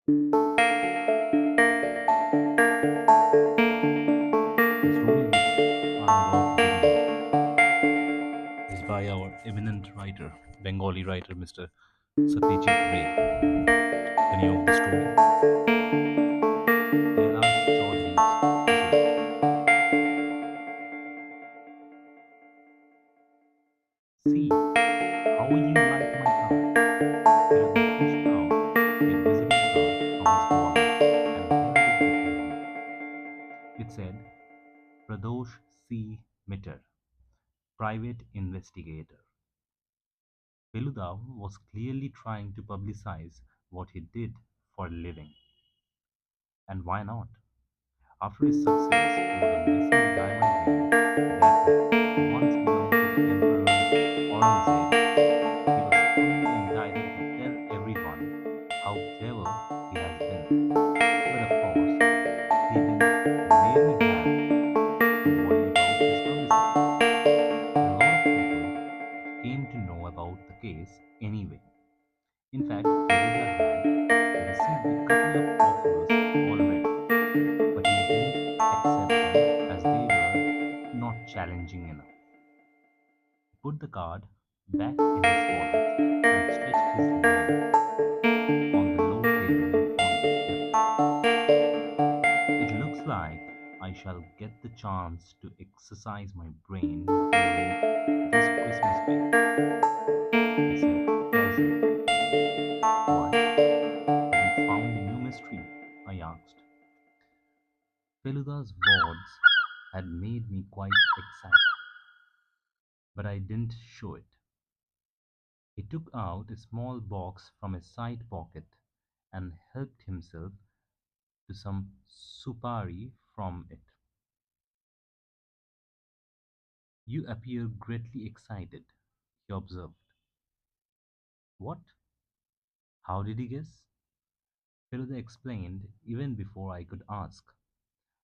The story which I'm about to begin is by our eminent writer, Bengali writer Mr. Satyajit Ray. The name of the story, Kailash Chaudhary's Journey. See, how you like my car? Feluda fished out a visiting card from his wallet and held it before him. It said, Pradosh C. Mitter, Private Investigator. Feluda was clearly trying to publicize what he did for a living. And why not? After his success over the missing diamond ring that had once belonged to the Emperor Aurangzeb, he was fully entitled to tell everyone how clever he has been. But of course, he didn't really have to worry about his publicity. A lot of people came to know about the case anyway. In fact, Feluda had received a couple of offers already, but he didn't accept them as they were not challenging enough. He put the card back in his wallet and stretched his leg on the low table in front of him. It looks like I shall get the chance to exercise my brain during this Christmas break, he said casually. What? Have you found a new mystery? I asked. Feluda's words had made me quite excited, but I didn't show it. He took out a small box from a side pocket and helped himself to some supari from it. You appear greatly excited, he observed. What? How did he guess? Feluda explained even before I could ask.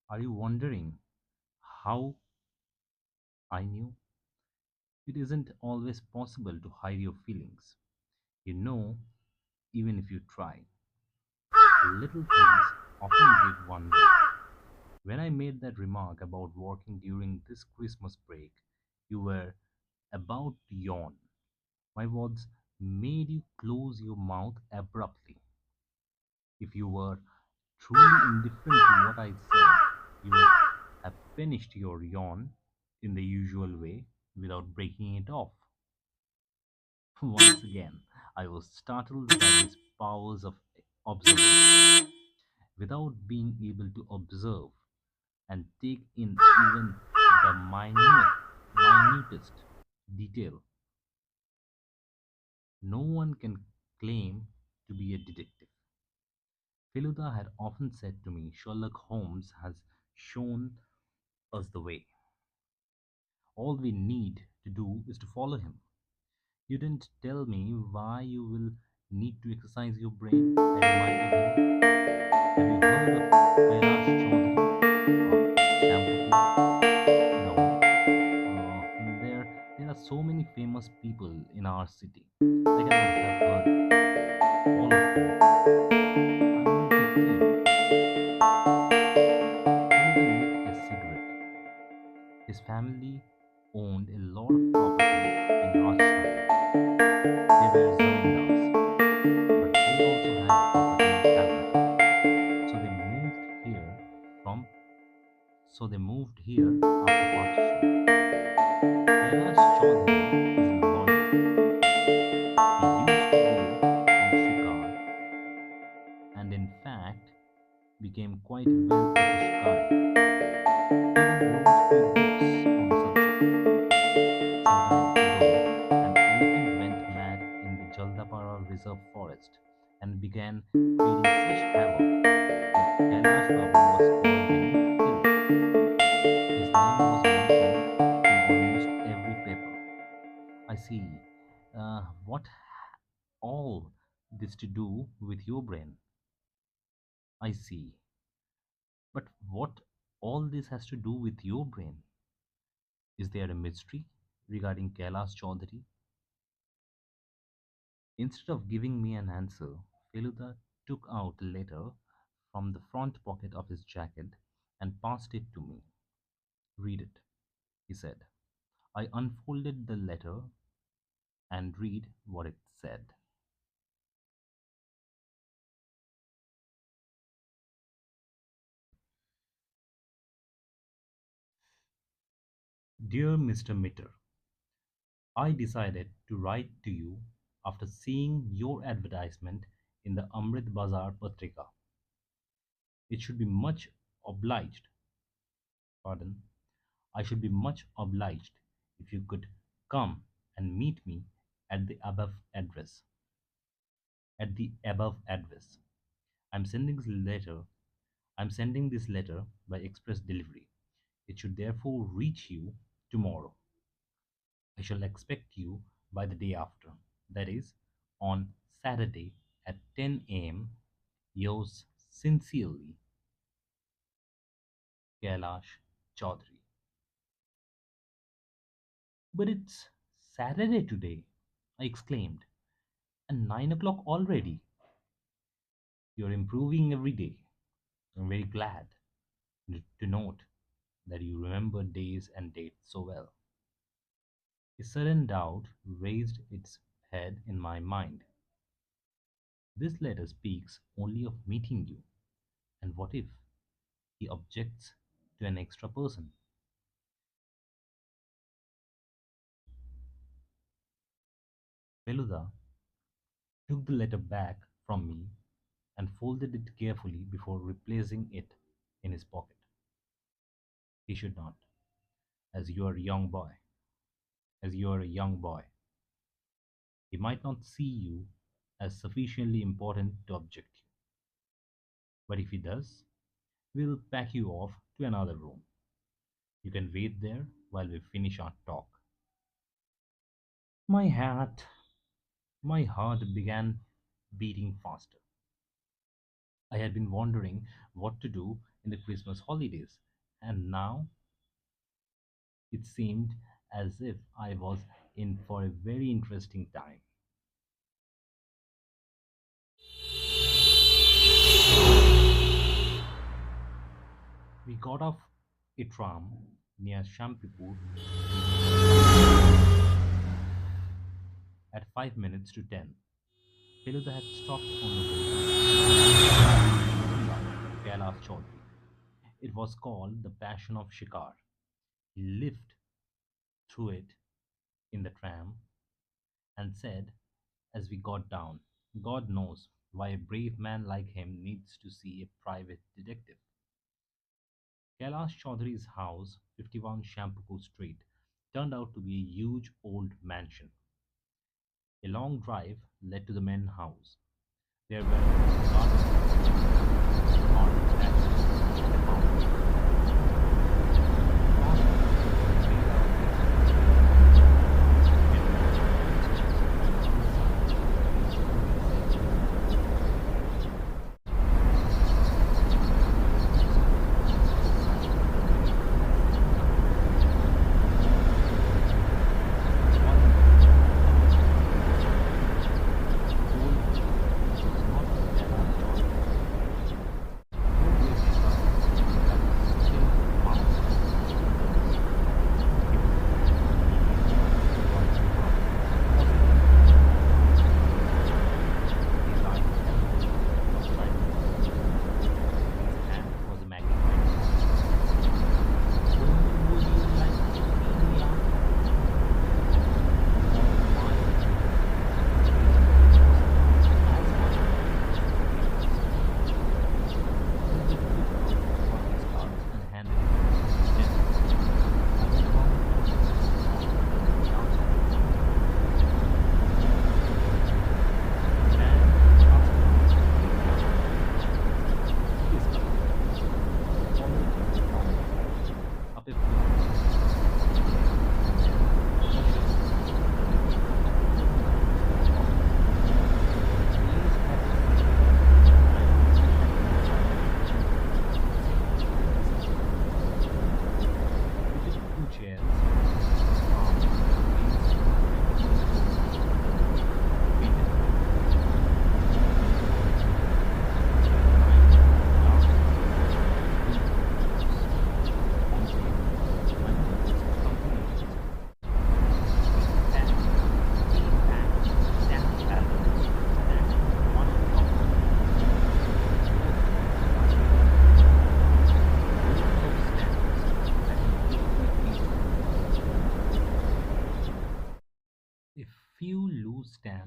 Are you wondering how I knew? It isn't always possible to hide your feelings. You know, even if you try. Little things often give one away. When I made that remark about working during this Christmas break, you were about to yawn. My words made you close your mouth abruptly. If you were truly indifferent to what I said, you would have finished your yawn in the usual way without breaking it off. Once again, I was startled by his powers of observation. Without being able to observe and take in even the minutest detail, no one can claim to be a detective. Feluda had often said to me, Sherlock Holmes has shown us the way. All we need to do is to follow him. You didn't tell me why you will need to exercise your brain, I reminded him. Have you heard of Kailash Chaudhary of Shampoo? No. There are so many famous people in our city. I cannot have heard all of them. I'm only 15. Feluda lit a cigarette. His family owned a lot of property in Rajshahi. They were Zamindars, but they also had property in Calcutta. So they moved here from after partition. Kailash Chaudhary is a lawyer. He used to go on shikar and in fact became quite well as a shikari. He even wrote few books on the subject. Some time ago, an elephant went mad in the Jaldapara Reserve Forest and began creating such havoc that Kailash Babu was called the Youth Killer. His name was mentioned in almost every paper. I see. What all this to do with your brain? I see. But what all this has to do with your brain? Is there a mystery regarding Kailash Chaudhary? Instead of giving me an answer, Feluda took out a letter from the front pocket of his jacket and passed it to me. Read it, he said. I unfolded the letter and read what it said. Dear Mr. Mitter, I decided to write to you after seeing your advertisement in the Amrit Bazar Patrika. It should be much obliged, pardon, I should be much obliged if you could come and meet me at the above address. At the above address. I'm sending this letter. I'm sending this letter by express delivery. It should therefore reach you tomorrow. I shall expect you by the day after. That is, on Saturday at 10 a.m. Yours sincerely, Kailash Chaudhary. But it's Saturday today, I exclaimed, and 9 o'clock already. You're improving every day. I'm very glad to note that you remember days and dates so well. A sudden doubt raised its head in my mind. This letter speaks only of meeting you, and what if he objects to an extra person? Feluda took the letter back from me and folded it carefully before replacing it in his pocket. He should not, as you are a young boy. As you are a young boy, he might not see you as sufficiently important to object you. But if he does, we'll pack you off to another room. You can wait there while we finish our talk. My heart, my heart began beating faster. I had been wondering what to do in the Christmas holidays, and now it seemed as if I was in for a very interesting time. We got off a tram near Shampipur at 5 minutes to 10. Feluda had stopped on the way Kailash Chaudhary. It was called the Passion of Shikar. He lived through it in the tram and said as we got down, God knows why a brave man like him needs to see a private detective. Kailash Chaudhary's house, 51 Shampoo Street, turned out to be a huge old mansion. A long drive led to the main house. There were gardens, marble statues, and a fountain.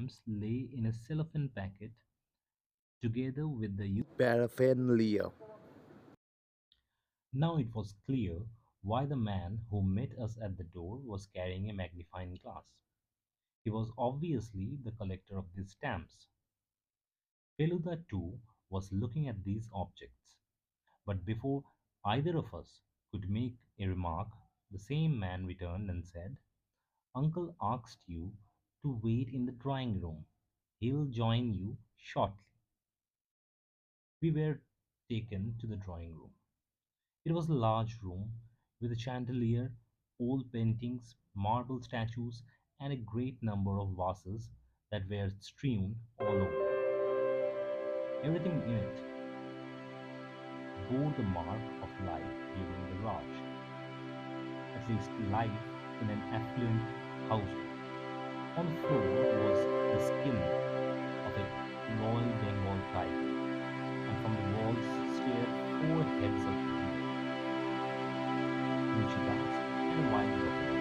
stamps lay in a cellophane packet together with the paraphernalia. Now it was clear why the man who met us at the door was carrying a magnifying glass. He was obviously the collector of these stamps. Feluda too was looking at these objects, but before either of us could make a remark, the same man returned and said, "Uncle asked you to wait in the drawing room. He'll join you shortly." We were taken to the drawing room. It was a large room with a chandelier, old paintings, marble statues, and a great number of vases that were strewn all over. Everything in it bore the mark of life during the Raj, at least life in an affluent household. On the floor was the skin of a Royal Bengal tiger, and from the walls stared four heads of deer, Gucci bags, and a wild buffalo.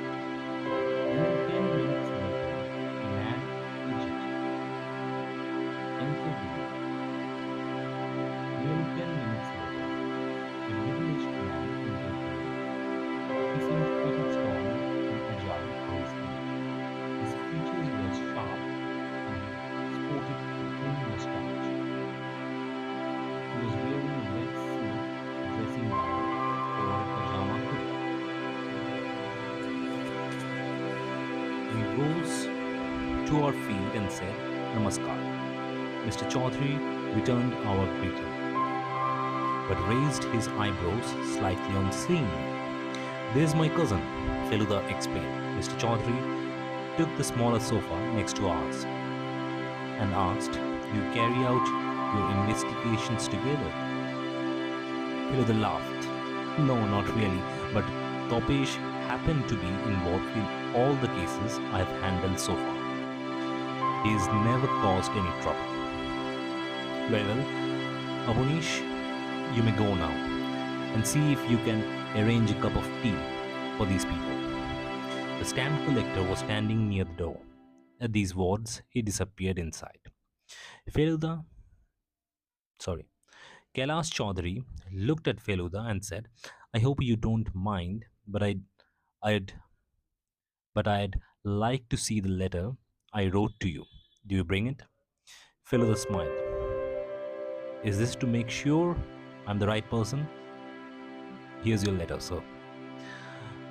And then 10 minutes later, a man Egypt entered the room. Nearly 10 minutes later, a middle-aged man entered the room. He seemed pretty strong and agile for his age. His features were sharp, and he sported a thin mustache. He was wearing a red silk dressing gown over a pajama hoodie. We rose to our feet and said, "Namaskar." Mr. Chaudhary returned our greeting, but raised his eyebrows slightly on seeing me. "There's my cousin," Feluda explained. Mr. Chaudhary took the smaller sofa next to ours and asked, "Do you carry out your investigations together?" Feluda laughed. "No, not really, but Topesh happened to be involved in all the cases I've handled so far. He's never caused any trouble." "Very well, Abonish, you may go now and see if you can arrange a cup of tea for these people." The stamp collector was standing near the door. At these words, he disappeared inside. Feluda, sorry, Kailash Chaudhary looked at Feluda and said, "I hope you don't mind, I'd, but I'd like to see the letter I wrote to you. Do you bring it?" Feluda smiled. "Is this to make sure I'm the right person? Here's your letter, sir."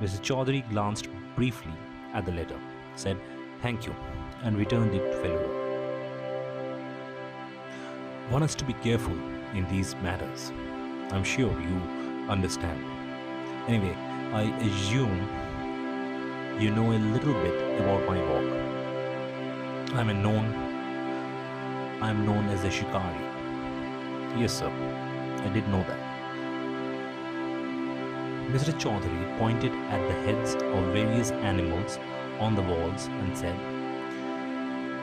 Mr. Chaudhary glanced briefly at the letter, said, "Thank you," and returned it to Feluda. "One has to be careful in these matters. I'm sure you understand. Anyway, I assume you know a little bit about my work. I'm a known I'm known as a shikari." "Yes, sir, I did know that." Mr. Chaudhary pointed at the heads of various animals on the walls and said,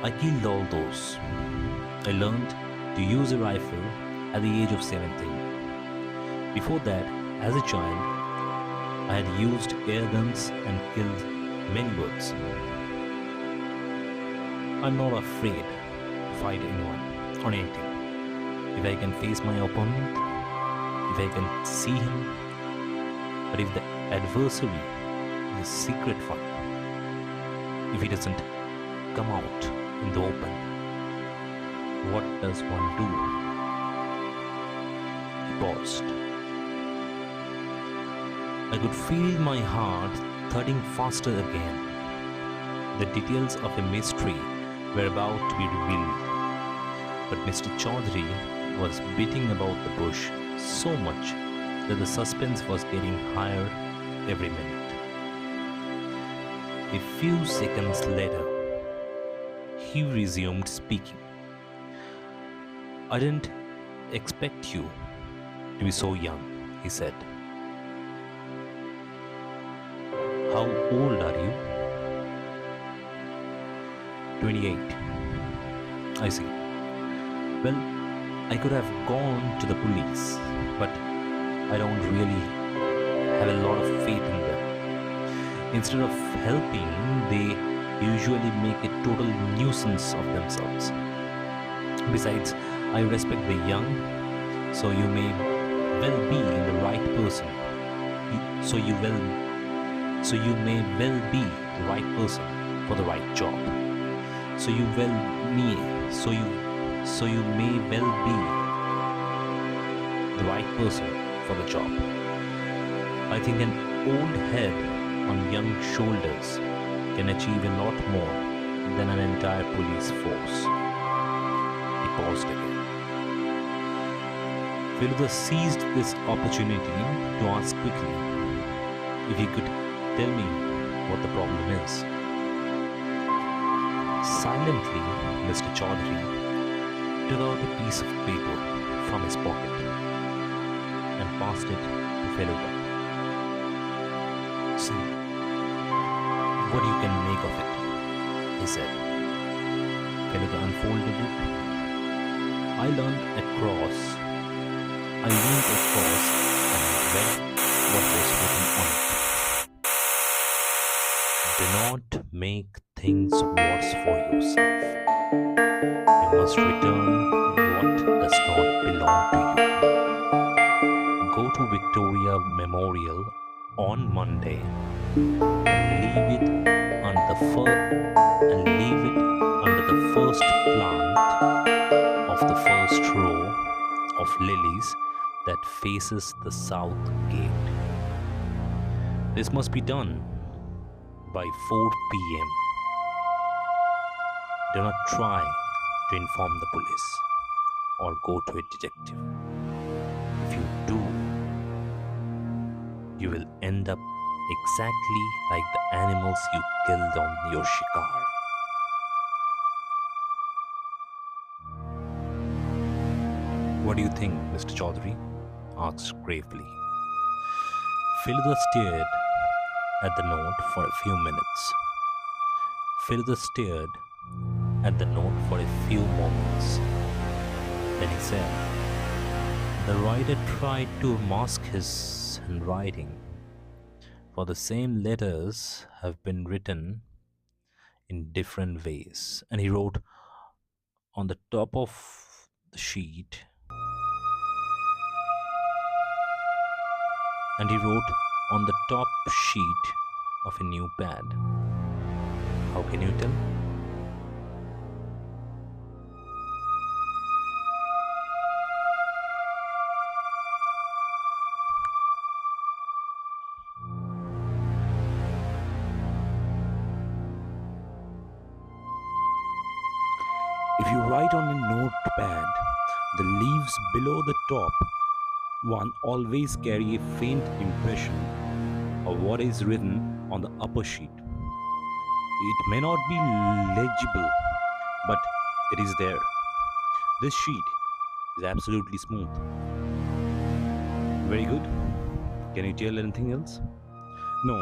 "I killed all those. I learned to use a rifle at the age of 17. Before that, as a child, I had used air guns and killed many birds. I'm not afraid to fight anyone or anything. If I can face my opponent, if I can see him, but if the adversary is a secret fight, if he doesn't come out in the open, what does one do?" He paused. I could feel my heart thudding faster again. The details of a mystery were about to be revealed, but Mr. Chaudhary was beating about the bush so much that the suspense was getting higher every minute. A few seconds later, he resumed speaking. "I didn't expect you to be so young," he said. "How old are you?" 28. "I see. Well, I could have gone to the police, but I don't really have a lot of faith in them. Instead of helping, they usually make a total nuisance of themselves. Besides, I respect the young, so you may well be in the right person. So you will, so you may well be the right person for the right job. So you well me, so you may well be the right person for the job. I think an old head on young shoulders can achieve a lot more than an entire police force. He paused again. Feluda seized this opportunity to ask quickly if he could tell me what the problem is. Silently, Mr. Chaudhary took out a piece of paper from his pocket and passed it to Feluda. See what you can make of it, he said. Feluda unfolded it. I leaned across and read what was written on it. Do not make things worse for yourself. You must return what does not belong to you. Go to Victoria Memorial on Monday and leave it under the first plant of the first row of lilies that faces the south gate. This must be done by 4 p.m. Do not try to inform the police or go to a detective. If you do, you will end up exactly like the animals you killed on your shikar. What do you think, Mr. Chaudhary? Asked gravely. Feluda stared at the note for a few minutes. Feluda stared at the note for a few moments. Then he said, the writer tried to mask his handwriting, for the same letters have been written in different ways. And he wrote on the top of the sheet, of a new pad. How can you tell? If you write on a notepad, the leaves below the top one always carry a faint impression of what is written on the upper sheet. It may not be legible, but it is there. This sheet is absolutely smooth. Very good. Can you tell anything else? No,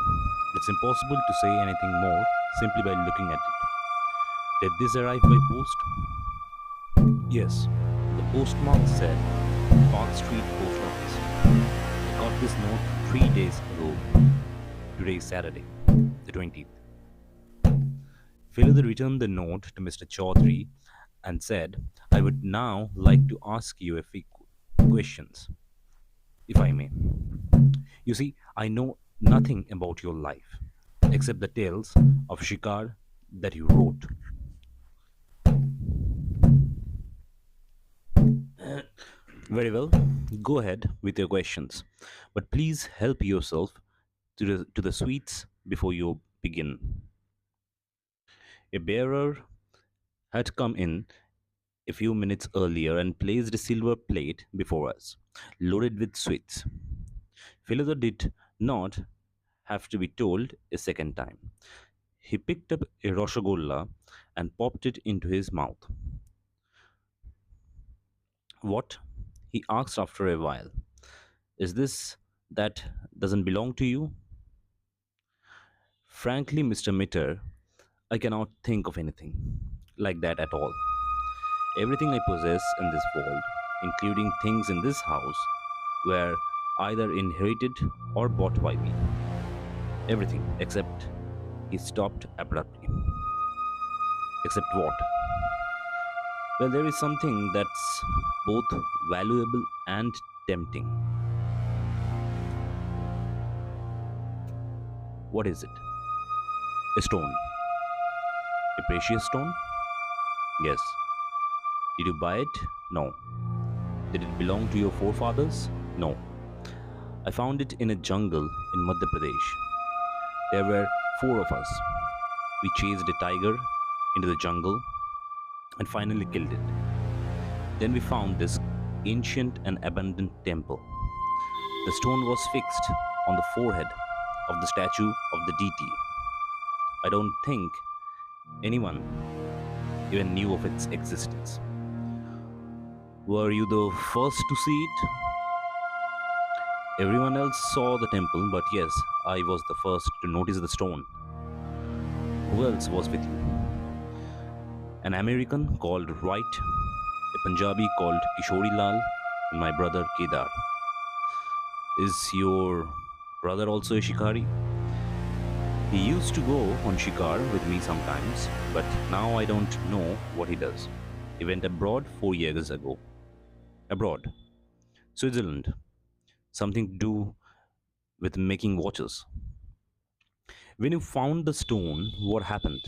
it's impossible to say anything more simply by looking at it. Did this arrive by post? Yes, the postmark said Park Street Post Office. I got this note 3 days ago. Today is Saturday, the 20th. Feluda returned the note to Mr. Chaudhary and said, I would now like to ask you a few questions, if I may. You see, I know nothing about your life, except the tales of shikar that you wrote. Very well, go ahead with your questions, but please help yourself to the sweets before you begin. A bearer had come in a few minutes earlier and placed a silver plate before us, loaded with sweets. Feluda did not have to be told a second time. He picked up a roshogolla and popped it into his mouth. What? He asked after a while. Is this that doesn't belong to you? Frankly, Mr. Mitter, I cannot think of anything like that at all. Everything I possess in this world, including things in this house, were either inherited or bought by me. Everything except he stopped abruptly. Except what? Well, there is something that's both valuable and tempting. What is it? A stone. A precious stone? Yes. Did you buy it? No. Did it belong to your forefathers? No. I found it in a jungle in Madhya Pradesh. There were four of us. We chased a tiger into the jungle and finally killed it. Then we found this ancient and abandoned temple. The stone was fixed on the forehead of the statue of the deity. I don't think anyone even knew of its existence. Were you the first to see it? Everyone else saw the temple, but yes, I was the first to notice the stone. Who else was with you? An American called Wright, a Punjabi called Kishori Lal, and my brother Kedar. Is your brother also a shikari? He used to go on shikar with me sometimes, but now I don't know what he does. He went abroad 4 years ago. Abroad. Switzerland. Something to do with making watches. When you found the stone, what happened?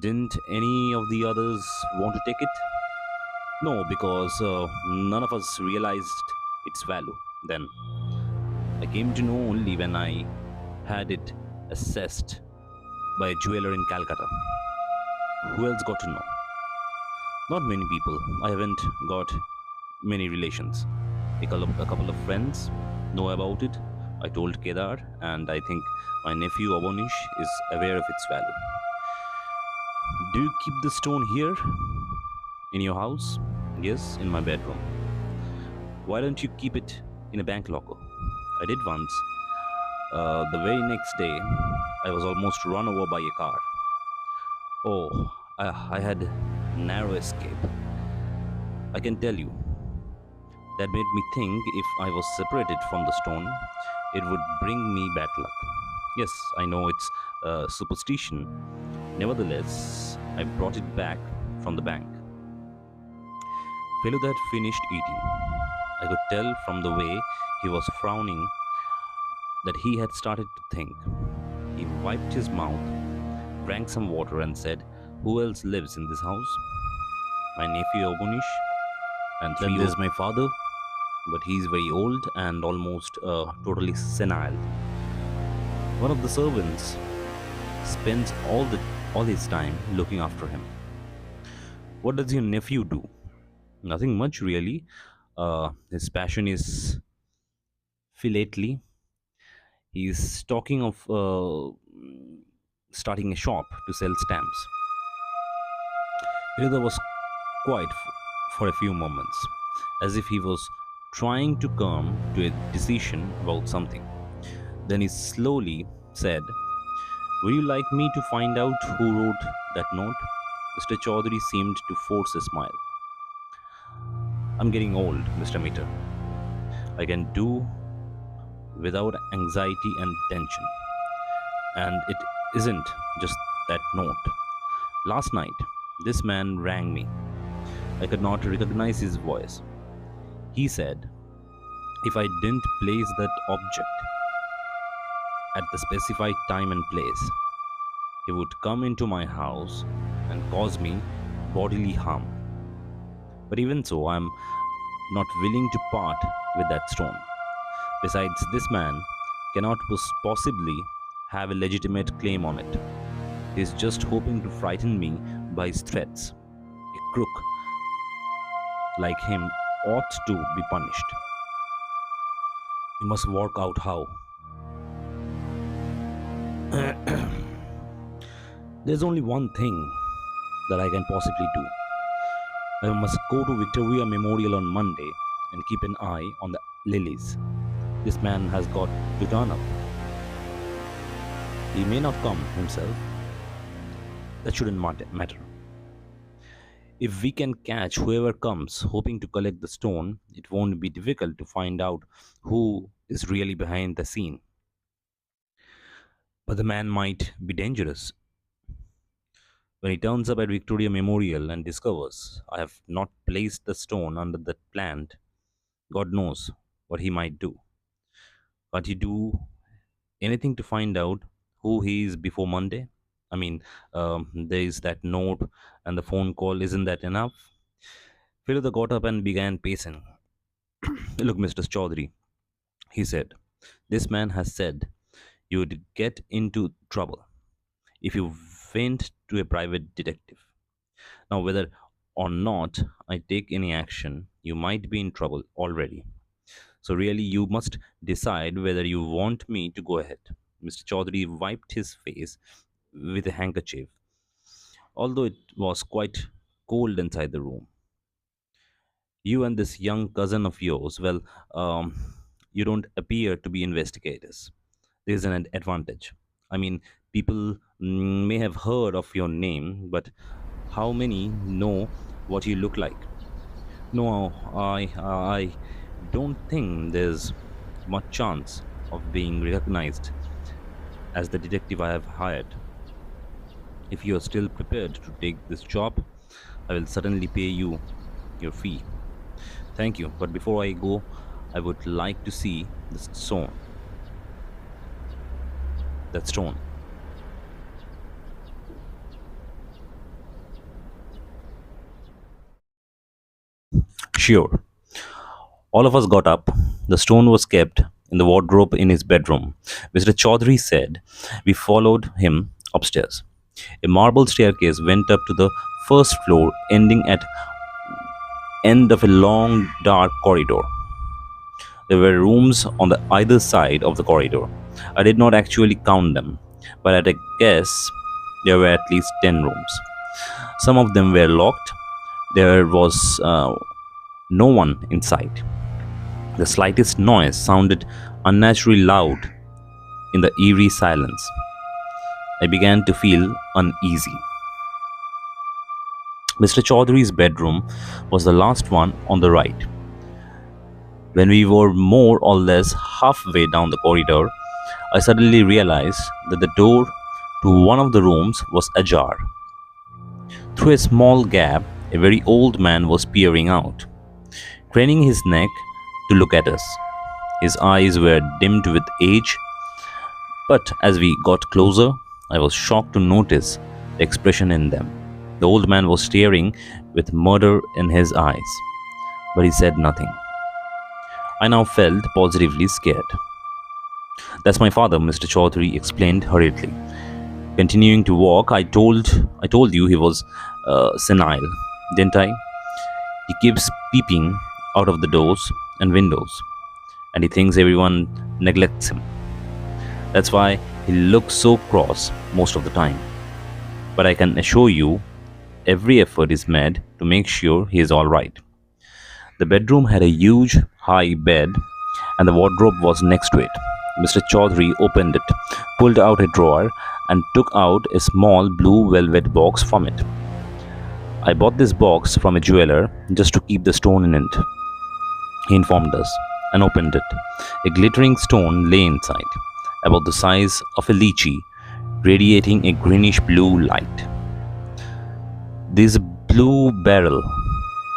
Didn't any of the others want to take it? No, because none of us realized its value then. I came to know only when I had it assessed by a jeweler in Calcutta. Who else got to know? Not many people. I haven't got many relations. A couple of friends know about it. I told Kedar, and I think my nephew Abonish is aware of its value. Do you keep the stone here? In your house? Yes, in my bedroom. Why don't you keep it in a bank locker? I did once. The very next day, I was almost run over by a car. Oh, I had narrow escape. I can tell you, that made me think if I was separated from the stone, it would bring me bad luck. Yes, I know it's superstition. Nevertheless, I brought it back from the bank. Feluda had finished eating. I could tell from the way he was frowning that he had started to think. He wiped his mouth, drank some water, and said, "Who else lives in this house?" My nephew Obunish, and Then three. there's my father. But he is very old and almost totally senile. One of the servants spends all his time looking after him. What does your nephew do? Nothing much really. His passion is philately. He's talking of starting a shop to sell stamps. Hilda was quiet for a few moments, as if he was trying to come to a decision about something. Then he slowly said, "Would you like me to find out who wrote that note?" Mr. Chaudhary seemed to force a smile. "I'm getting old, Mr. Meter. I can do without anxiety and tension. And it isn't just that note. Last night, this man rang me. I could not recognize his voice. He said, if I didn't place that object at the specified time and place, he would come into my house and cause me bodily harm. But even so, I am not willing to part with that stone. Besides, this man cannot possibly have a legitimate claim on it. He is just hoping to frighten me by his threats. A crook like him ought to be punished. We must work out how. There's only one thing that I can possibly do. I must go to Victoria Memorial on Monday and keep an eye on the lilies. This man has got to turn up. He may not come himself. That shouldn't matter. If we can catch whoever comes hoping to collect the stone, it won't be difficult to find out who is really behind the scene. But the man might be dangerous. When he turns up at Victoria Memorial and discovers I have not placed the stone under that plant, God knows what he might do. Can't he do anything to find out who he is before Monday? I mean, there is that note and the phone call. Isn't that enough? Feluda got up and began pacing. Look, Mr. Chaudhary, he said, this man has said you would get into trouble if you went to a private detective. Now, whether or not I take any action, you might be in trouble already. So, really, you must decide whether you want me to go ahead. Mr. Chaudhary wiped his face with a handkerchief, although it was quite cold inside the room. You and this young cousin of yours, well, you don't appear to be investigators. There's an advantage. I mean, people may have heard of your name, but how many know what you look like? No, I don't think there's much chance of being recognized as the detective I have hired. If you are still prepared to take this job, I will certainly pay you your fee. Thank you. But before I go, I would like to see the stone. That stone. Sure. All of us got up. The stone was kept in the wardrobe in his bedroom. Mr. Chaudhary said we followed him upstairs. A marble staircase went up to the first floor, ending at end of a long dark corridor. There were rooms on the either side of the corridor. I did not actually count them, but at a guess there were at least 10 rooms. Some of them were locked. There was no one inside. The slightest noise sounded unnaturally loud in the eerie silence. I began to feel uneasy. Mr. Chaudhary's bedroom was the last one on the right. When we were more or less halfway down the corridor, I suddenly realized that the door to one of the rooms was ajar. Through a small gap, a very old man was peering out, craning his neck to look at us. His eyes were dimmed with age, but as we got closer, I was shocked to notice the expression in them. The old man was staring with murder in his eyes, but he said nothing. I now felt positively scared. That's my father, Mr. Chaudhary explained hurriedly. Continuing to walk, I told you he was senile, didn't I? He keeps peeping out of the doors and windows, and he thinks everyone neglects him. That's why he looks so cross most of the time. But I can assure you, every effort is made to make sure he is all right. The bedroom had a huge, high bed, and the wardrobe was next to it. Mr. Chaudhary opened it, pulled out a drawer, and took out a small blue velvet box from it. I bought this box from a jeweler just to keep the stone in it, he informed us, and opened it. A glittering stone lay inside, about the size of a lychee, radiating a greenish blue light. This blue beryl,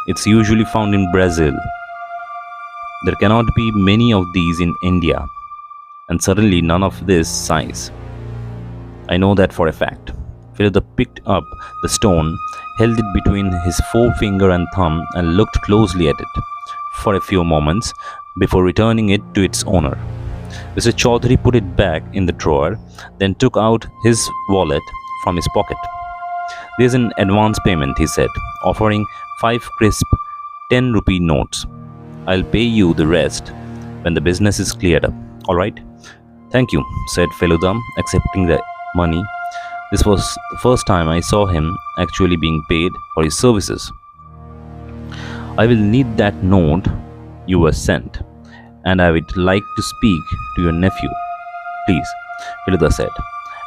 it's usually found in Brazil. There cannot be many of these in India, and certainly none of this size. I know that for a fact. Philip picked up the stone, held it between his forefinger and thumb, and looked closely at it for a few moments before returning it to its owner. Mr. Chaudhary put it back in the drawer, then took out his wallet from his pocket. There's an advance payment, he said, offering 5 crisp 10 rupee notes. I'll pay you the rest when the business is cleared up. All right? Thank you, said Feluda, accepting the money. This was the first time I saw him actually being paid for his services. I will need that note you were sent, and I would like to speak to your nephew. Please, Feluda said.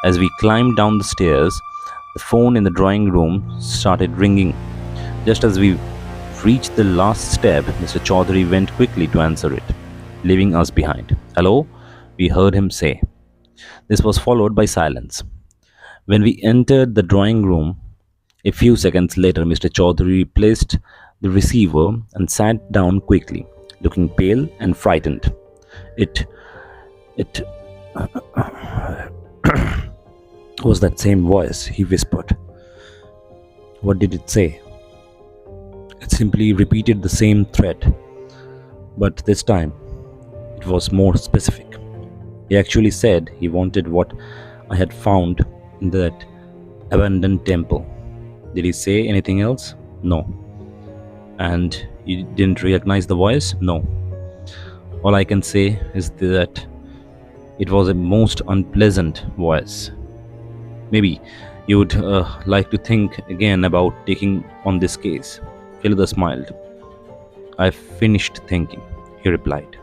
As we climbed down the stairs, the phone in the drawing room started ringing. Just as we reached the last step, Mr. Chaudhary went quickly to answer it, leaving us behind. Hello? We heard him say. This was followed by silence. When we entered the drawing room, A few seconds later, Mr. Chaudhary replaced the receiver and sat down quickly, looking pale and frightened. It it was that same voice, he whispered. What did it say? It simply repeated the same threat, but this time it was more specific. He actually said he wanted what I had found in that abandoned temple. Did he say anything else? No. And you didn't recognize the voice? No. All I can say is that it was a most unpleasant voice. Maybe you would like to think again about taking on this case. Feluda smiled. I finished thinking, he replied.